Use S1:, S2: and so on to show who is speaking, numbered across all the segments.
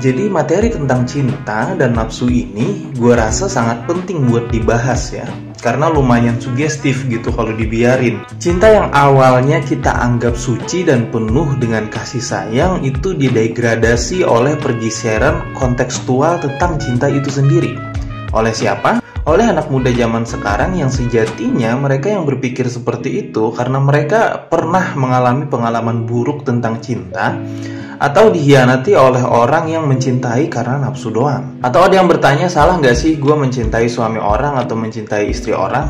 S1: Jadi materi tentang cinta dan nafsu ini gue rasa sangat penting buat dibahas ya. Karena lumayan sugestif gitu kalau dibiarin. Cinta yang awalnya kita anggap suci dan penuh dengan kasih sayang itu didegradasi oleh pergeseran kontekstual tentang cinta itu sendiri. Oleh siapa? Oleh anak muda zaman sekarang yang sejatinya mereka yang berpikir seperti itu karena mereka pernah mengalami pengalaman buruk tentang cinta atau dihianati oleh orang yang mencintai karena nafsu doang. Atau ada yang bertanya, salah nggak sih gue mencintai suami orang atau mencintai istri orang?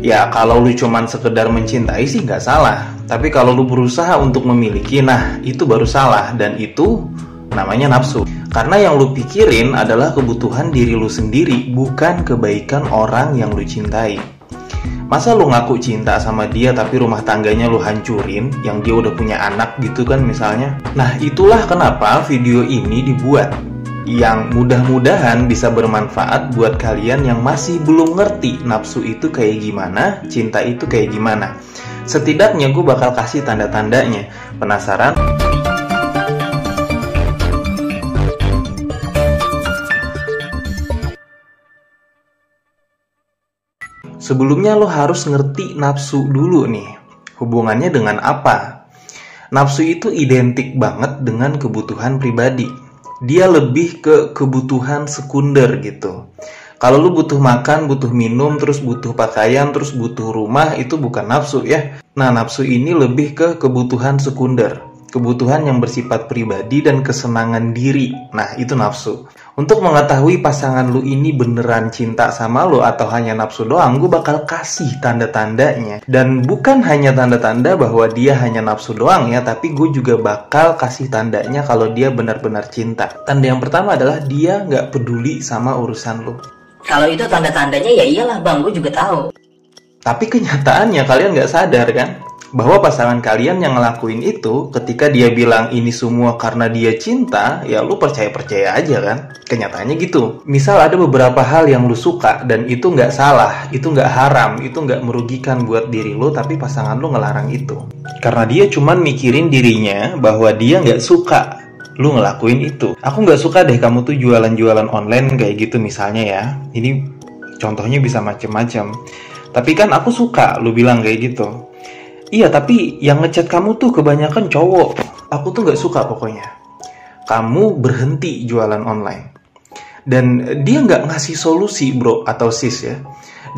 S1: Ya kalau lu cuman sekedar mencintai sih nggak salah. Tapi kalau lu berusaha untuk memiliki, nah itu baru salah. Dan itu namanya nafsu. Karena yang lu pikirin adalah kebutuhan diri lu sendiri, bukan kebaikan orang yang lu cintai. Masa lu ngaku cinta sama dia tapi rumah tangganya lu hancurin, yang dia udah punya anak gitu kan misalnya. Nah itulah kenapa video ini dibuat, yang mudah-mudahan bisa bermanfaat buat kalian yang masih belum ngerti nafsu itu kayak gimana, cinta itu kayak gimana. Setidaknya gue bakal kasih tanda-tandanya. Penasaran? Sebelumnya lo harus ngerti nafsu dulu nih. Hubungannya dengan apa? Nafsu itu identik banget dengan kebutuhan pribadi. Dia lebih ke kebutuhan sekunder gitu. Kalau lo butuh makan, butuh minum, terus butuh pakaian, terus butuh rumah, itu bukan nafsu ya. Nah, nafsu ini lebih ke kebutuhan sekunder. Kebutuhan yang bersifat pribadi dan kesenangan diri. Nah, itu nafsu. Untuk mengetahui pasangan lu ini beneran cinta sama lu atau hanya nafsu doang, gue bakal kasih tanda-tandanya. Dan bukan hanya tanda-tanda bahwa dia hanya nafsu doang ya, tapi gue juga bakal kasih tandanya kalau dia benar-benar cinta. Tanda yang pertama adalah dia nggak peduli sama urusan lu.
S2: Kalau itu tanda-tandanya ya iyalah bang, gue juga tahu.
S1: Tapi kenyataannya kalian nggak sadar kan? Bahwa pasangan kalian yang ngelakuin itu, ketika dia bilang ini semua karena dia cinta, ya lu percaya-percaya aja kan? Kenyataannya gitu. Misal ada beberapa hal yang lu suka, dan itu nggak salah, itu nggak haram, itu nggak merugikan buat diri lu, tapi pasangan lu ngelarang itu. Karena dia cuman mikirin dirinya bahwa dia nggak suka lu ngelakuin itu. Aku nggak suka deh kamu tuh jualan-jualan online kayak gitu misalnya ya. Ini contohnya bisa macem-macem. Tapi kan aku suka, lu bilang kayak gitu. Iya, tapi yang ngechat kamu tuh kebanyakan cowok. Aku tuh gak suka pokoknya. Kamu berhenti jualan online. Dan dia gak ngasih solusi bro atau sis ya.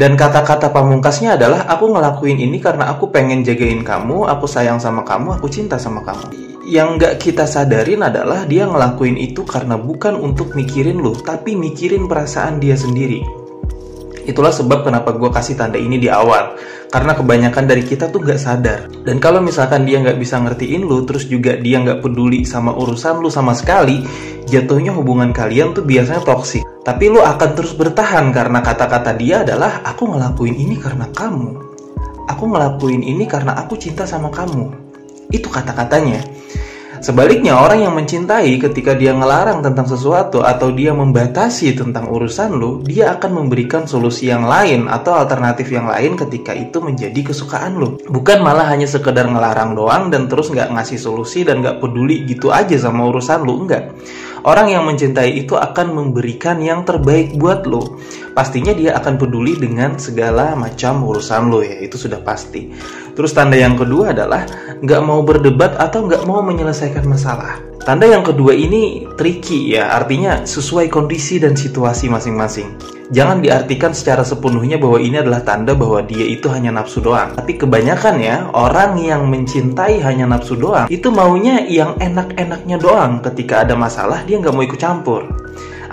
S1: Dan kata-kata pamungkasnya adalah, aku ngelakuin ini karena aku pengen jagain kamu, aku sayang sama kamu, aku cinta sama kamu. Yang gak kita sadarin adalah dia ngelakuin itu karena bukan untuk mikirin lu, tapi mikirin perasaan dia sendiri. Itulah sebab kenapa gue kasih tanda ini di awal. Karena kebanyakan dari kita tuh gak sadar. Dan kalau misalkan dia gak bisa ngertiin lu, terus juga dia gak peduli sama urusan lu sama sekali, jatuhnya hubungan kalian tuh biasanya toksik. Tapi lu akan terus bertahan karena kata-kata dia adalah, aku ngelakuin ini karena kamu. Aku ngelakuin ini karena aku cinta sama kamu. Itu kata-katanya. Sebaliknya, orang yang mencintai ketika dia ngelarang tentang sesuatu atau dia membatasi tentang urusan lu, dia akan memberikan solusi yang lain atau alternatif yang lain ketika itu menjadi kesukaan lu. Bukan malah hanya sekedar ngelarang doang dan terus nggak ngasih solusi dan nggak peduli gitu aja sama urusan lu, enggak. Orang yang mencintai itu akan memberikan yang terbaik buat lo. Pastinya dia akan peduli dengan segala macam urusan lo ya, itu sudah pasti. Terus tanda yang kedua adalah nggak mau berdebat atau nggak mau menyelesaikan masalah. Tanda yang kedua ini tricky ya, artinya sesuai kondisi dan situasi masing-masing. Jangan diartikan secara sepenuhnya bahwa ini adalah tanda bahwa dia itu hanya nafsu doang. Tapi kebanyakan ya, orang yang mencintai hanya nafsu doang, itu maunya yang enak-enaknya doang. Ketika ada masalah, dia nggak mau ikut campur.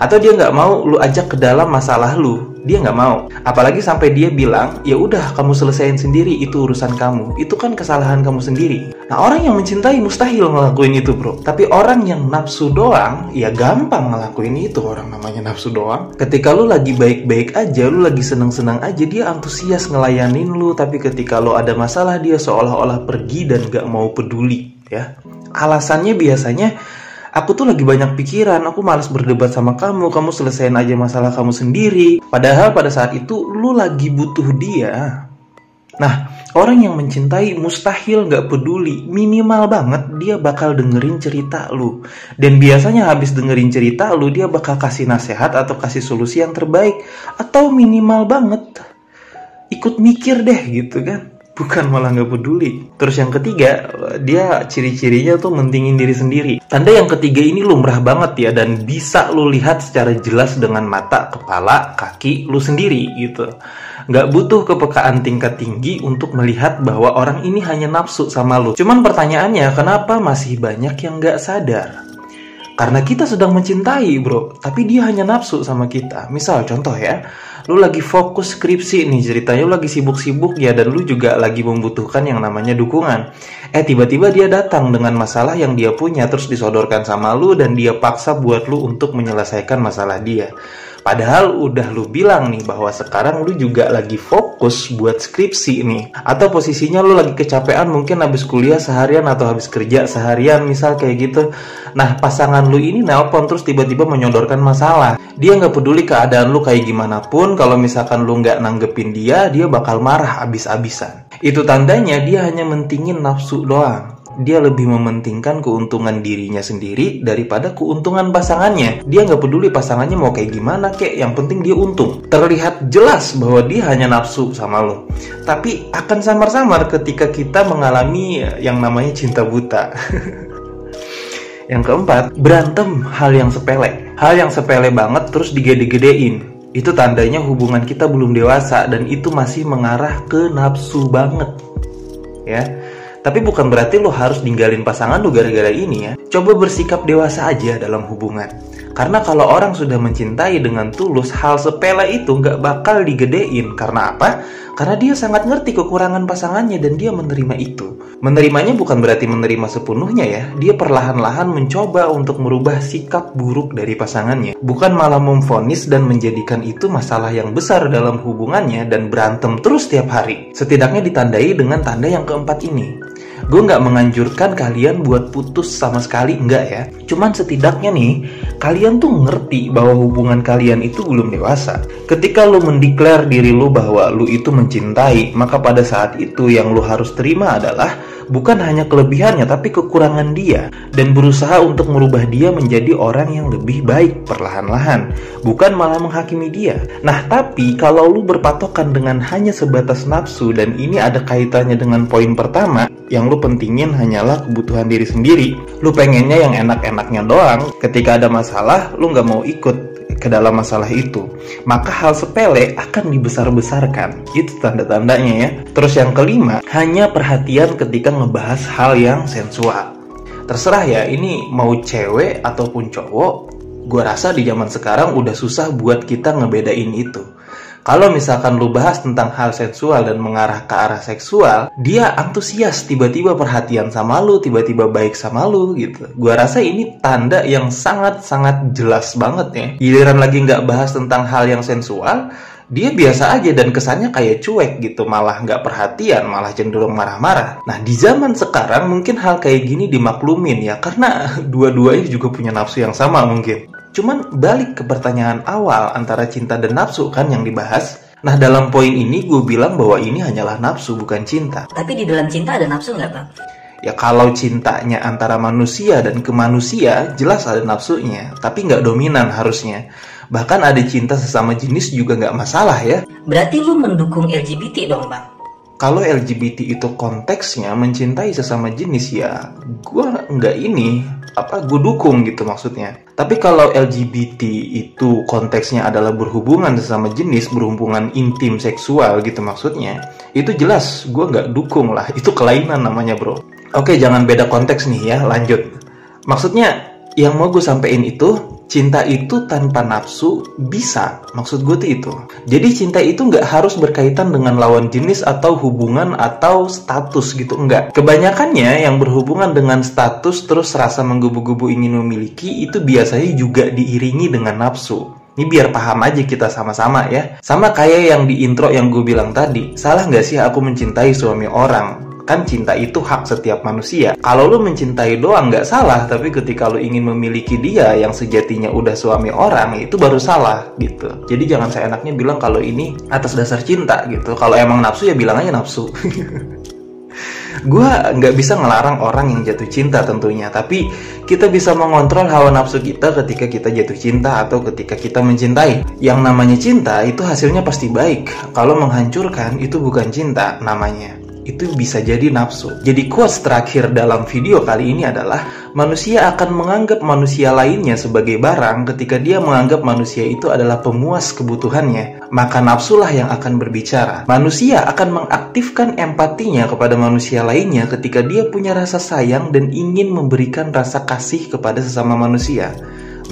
S1: Atau dia nggak mau lu ajak ke dalam masalah lu, dia nggak mau. Apalagi sampai dia bilang, ya udah kamu selesaiin sendiri, itu urusan kamu. Itu kan kesalahan kamu sendiri. Nah, orang yang mencintai mustahil ngelakuin itu bro. Tapi orang yang nafsu doang, ya gampang ngelakuin itu. Orang namanya nafsu doang. Ketika lu lagi baik-baik aja, lu lagi seneng-seneng aja, dia antusias ngelayanin lu. Tapi ketika lu ada masalah, dia seolah-olah pergi dan nggak mau peduli ya. Alasannya biasanya, aku tuh lagi banyak pikiran, aku malas berdebat sama kamu selesaiin aja masalah kamu sendiri. Padahal pada saat itu lu lagi butuh dia. Nah, orang yang mencintai mustahil nggak peduli, minimal banget dia bakal dengerin cerita lu. Dan biasanya habis dengerin cerita lu, dia bakal kasih nasihat atau kasih solusi yang terbaik. Atau minimal banget, ikut mikir deh gitu kan. Bukan malah nggak peduli. Terus yang ketiga, dia ciri-cirinya tuh mentingin diri sendiri. Tanda yang ketiga ini lumrah banget ya, dan bisa lu lihat secara jelas dengan mata, kepala, kaki lu sendiri gitu. Nggak butuh kepekaan tingkat tinggi untuk melihat bahwa orang ini hanya nafsu sama lu. Cuman pertanyaannya, kenapa masih banyak yang nggak sadar? Karena kita sedang mencintai bro, tapi dia hanya nafsu sama kita. Misal contoh ya, lu lagi fokus skripsi nih ceritanya, lu lagi sibuk-sibuk ya, dan lu juga lagi membutuhkan yang namanya dukungan. Tiba-tiba dia datang dengan masalah yang dia punya, terus disodorkan sama lu, dan dia paksa buat lu untuk menyelesaikan masalah dia. Padahal udah lu bilang nih bahwa sekarang lu juga lagi fokus buat skripsi nih. Atau posisinya lu lagi kecapean, mungkin habis kuliah seharian atau habis kerja seharian misal kayak gitu. Nah, pasangan lu ini nelpon terus tiba-tiba menyodorkan masalah. Dia nggak peduli keadaan lu kayak gimana pun, kalau misalkan lu nggak nanggepin dia bakal marah abis-abisan. Itu tandanya dia hanya mentingin nafsu doang. Dia lebih mementingkan keuntungan dirinya sendiri daripada keuntungan pasangannya. Dia nggak peduli pasangannya mau kayak gimana kek, yang penting dia untung. Terlihat jelas bahwa dia hanya nafsu sama lo. Tapi akan samar-samar ketika kita mengalami yang namanya cinta buta. Yang keempat, berantem hal yang sepele. Hal yang sepele banget terus digede-gedein. Itu tandanya hubungan kita belum dewasa dan itu masih mengarah ke nafsu banget. Ya. Tapi bukan berarti lo harus ninggalin pasangan lo gara-gara ini ya. Coba bersikap dewasa aja dalam hubungan. Karena kalau orang sudah mencintai dengan tulus, hal sepele itu nggak bakal digedein. Karena apa? Karena dia sangat ngerti kekurangan pasangannya dan dia menerima itu. Menerimanya bukan berarti menerima sepenuhnya ya. Dia perlahan-lahan mencoba untuk merubah sikap buruk dari pasangannya. Bukan malah memvonis dan menjadikan itu masalah yang besar dalam hubungannya dan berantem terus tiap hari. Setidaknya ditandai dengan tanda yang keempat ini. Gue nggak menganjurkan kalian buat putus sama sekali, enggak ya. Cuman setidaknya nih, kalian tuh ngerti bahwa hubungan kalian itu belum dewasa. Ketika lu mendeklar diri lu bahwa lu itu mencintai, maka pada saat itu yang lu harus terima adalah bukan hanya kelebihannya, tapi kekurangan dia. Dan berusaha untuk merubah dia menjadi orang yang lebih baik perlahan-lahan. Bukan malah menghakimi dia. Nah, tapi kalau lu berpatokan dengan hanya sebatas nafsu, dan ini ada kaitannya dengan poin pertama, yang lu pentingin hanyalah kebutuhan diri sendiri. Lu pengennya yang enak-enaknya doang. Ketika ada masalah, lu gak mau ikut ke dalam masalah itu, maka hal sepele akan dibesar-besarkan. Itu tanda-tandanya ya. Terus yang kelima, hanya perhatian ketika ngebahas hal yang sensual. Terserah ya, ini mau cewek ataupun cowok, gue rasa di zaman sekarang udah susah buat kita ngebedain itu. Kalau misalkan lu bahas tentang hal seksual dan mengarah ke arah seksual, dia antusias, tiba-tiba perhatian sama lu, tiba-tiba baik sama lu gitu. Gua rasa ini tanda yang sangat-sangat jelas banget ya. Giliran lagi nggak bahas tentang hal yang sensual, dia biasa aja dan kesannya kayak cuek gitu, malah nggak perhatian, malah cenderung marah-marah. Nah, di zaman sekarang mungkin hal kayak gini dimaklumin ya, karena dua-duanya juga punya nafsu yang sama mungkin. Cuman balik ke pertanyaan awal antara cinta dan nafsu kan yang dibahas. Nah, dalam poin ini gue bilang bahwa ini hanyalah nafsu, bukan cinta.
S2: Tapi di dalam cinta ada nafsu nggak, Bang?
S1: Ya kalau cintanya antara manusia dan ke manusia, jelas ada nafsunya, tapi nggak dominan harusnya. Bahkan ada cinta sesama jenis juga nggak masalah ya.
S2: Berarti lu mendukung LGBT dong, Bang?
S1: Kalau LGBT itu konteksnya mencintai sesama jenis ya, gue nggak gue dukung gitu maksudnya. Tapi kalau LGBT itu konteksnya adalah berhubungan sesama jenis, berhubungan intim seksual gitu maksudnya, itu jelas gue nggak dukung lah, itu kelainan namanya bro. Oke, jangan beda konteks nih ya, lanjut. Maksudnya yang mau gue sampein itu, cinta itu tanpa nafsu bisa, maksud gue tuh itu. Jadi cinta itu nggak harus berkaitan dengan lawan jenis atau hubungan atau status gitu, enggak. Kebanyakannya yang berhubungan dengan status terus rasa menggebu-gebu ingin memiliki itu biasanya juga diiringi dengan nafsu. Ini biar paham aja kita sama-sama ya. Sama kayak yang di intro yang gue bilang tadi, salah nggak sih aku mencintai suami orang? Kan cinta itu hak setiap manusia. Kalau lu mencintai doang nggak salah, tapi ketika lu ingin memiliki dia yang sejatinya udah suami orang, itu baru salah gitu. Jadi jangan seenaknya bilang kalau ini atas dasar cinta gitu. Kalau emang nafsu ya bilang aja nafsu. Gue nggak bisa ngelarang orang yang jatuh cinta tentunya, tapi kita bisa mengontrol hawa nafsu kita ketika kita jatuh cinta atau ketika kita mencintai. Yang namanya cinta itu hasilnya pasti baik. Kalau menghancurkan itu bukan cinta namanya. Itu bisa jadi nafsu. Jadi quotes terakhir dalam video kali ini adalah manusia akan menganggap manusia lainnya sebagai barang ketika dia menganggap manusia itu adalah pemuas kebutuhannya. Maka nafsulah yang akan berbicara. Manusia akan mengaktifkan empatinya kepada manusia lainnya ketika dia punya rasa sayang dan ingin memberikan rasa kasih kepada sesama manusia.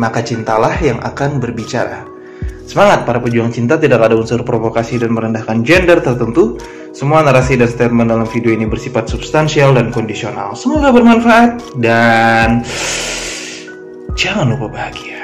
S1: Maka cintalah yang akan berbicara. Semangat para pejuang cinta, tidak ada unsur provokasi dan merendahkan gender tertentu. Semua narasi dan statement dalam video ini bersifat substansial dan kondisional. Semoga bermanfaat dan jangan lupa bahagia.